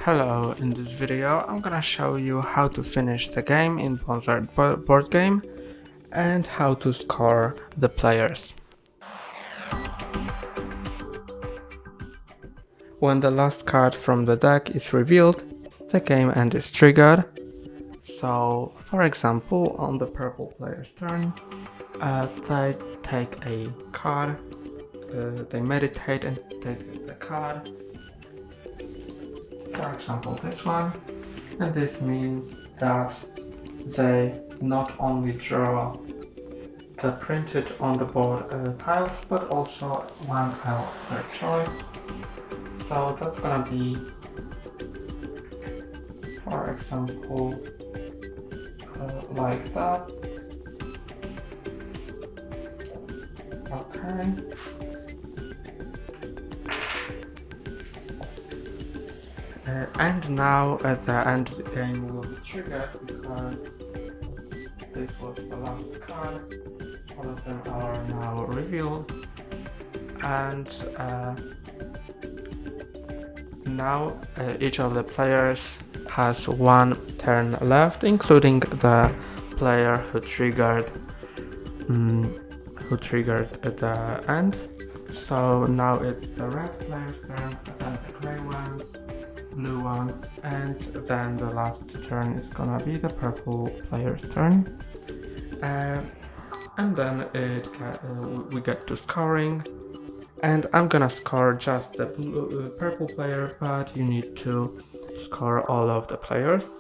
Hello, in this video I'm gonna show you how to finish the game in Bonsai board game and how to score the players. When the last card from the deck is revealed, the game end is triggered. So, for example, on the purple player's turn, they take a card, they meditate and take the card. For example, this one, and this means that they not only draw the printed on the board tiles, but also one tile of their choice. So that's gonna be, for example, like that. Okay. And now at the end the game will be triggered because this was the last card. All of them are now revealed, and now each of the players has one turn left, including the player who triggered at the end. So now it's the red player's turn, then the gray ones, blue ones, and then the last turn is gonna be the purple player's turn. And then we get to scoring, and I'm gonna score just the purple player, but you need to score all of the players.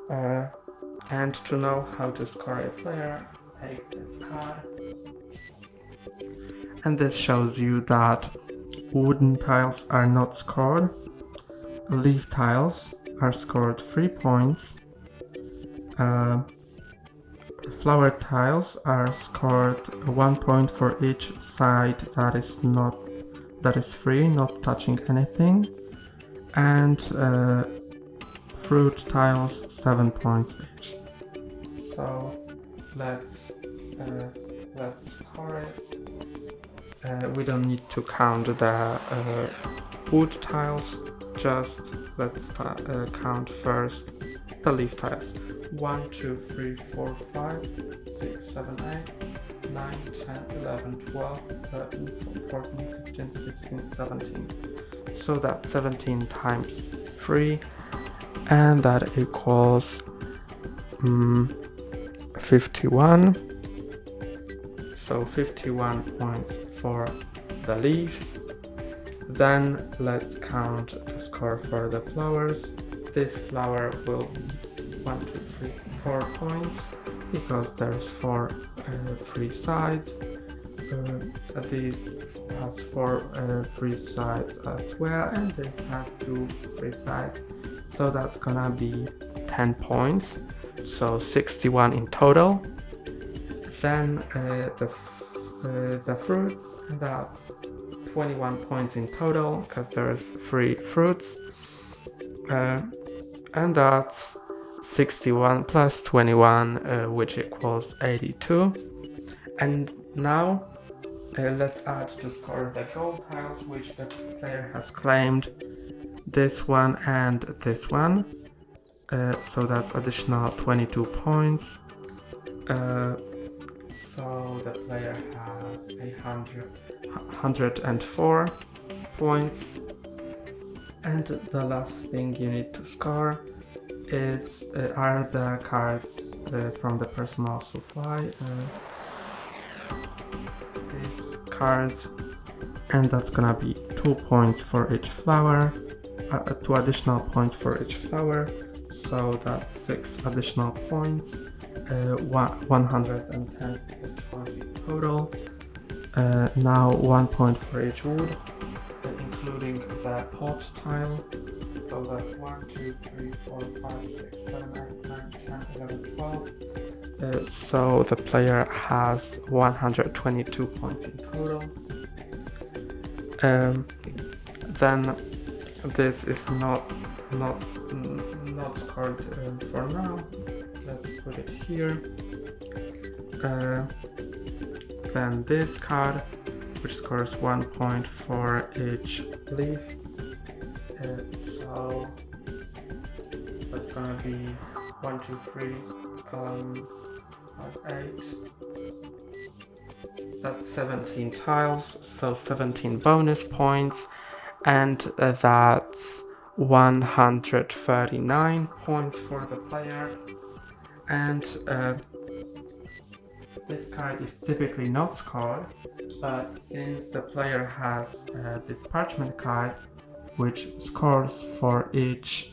And to know how to score a player, take this card. And this shows you that wooden tiles are not scored. Leaf tiles are scored 3 points. Flower tiles are scored 1 point for each side that is free, not touching anything. And fruit tiles 7 points each. So let's score it. We don't need to count the wood tiles. Just let's count first the leaf tiles. 1, 2, 3, 4, 5, 6, 7, 8, 9, 10, 11, 12, 13, 14, 15, 16, 17. So that's 17 times 3, and that equals 51. So 51 points for the leaves. Then let's count the score for the flowers. This flower will be 1, 2, 3, 4 points because there's 3 sides. This has 3 sides as well, and this has 3 sides. So that's gonna be 10 points. So 61 in total. Then the fruits, that's 21 points in total because there's 3 fruits, and that's 61 plus 21, which equals 82. And now let's add to score the gold tiles, which the player has claimed, this one and this one. So that's additional 22 points. So the player has 104 points. And the last thing you need to score are the cards from the personal supply. These cards, and that's gonna be 2 points for each flower, 2 additional points for each flower. So that's 6 additional points. 110 points in total. Now 1 point for each wood, including the pot tile. So that's 1, 2, 3, 4, 5, 6, 7, 8, 9, 10, 11, 12. So the player has 122 points in total. Then this is not scored for now. Let's put it here. Then this card, which scores 1 point for each leaf, So that's gonna be 1, 2, 3, 8. That's 17 tiles, so 17 bonus points, and that's 139 points for the player. And this card is typically not scored, but since the player has this parchment card, which scores for each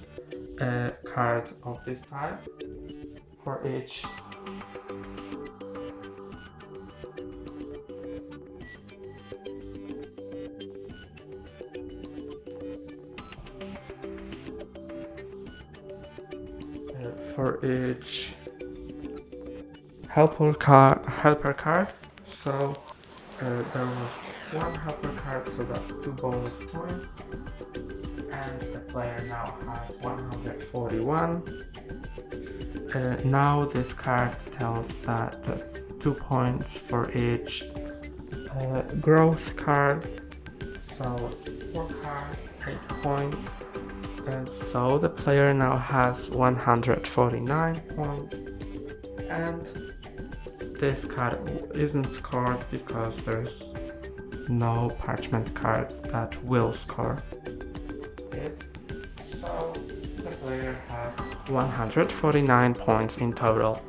card of this type, for each helper card. So there was one helper card, so that's 2 bonus points, and the player now has 141. Now this card tells that that's 2 points for each growth card, so it's 4 cards, 8 points. So the player now has 149 points, and this card isn't scored because there's no parchment cards that will score it. So the player has 149 points in total,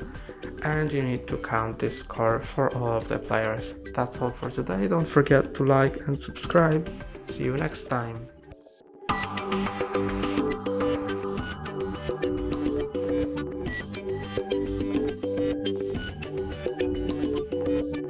and you need to count this score for all of the players. That's all for today. Don't forget to like and subscribe. See you next time.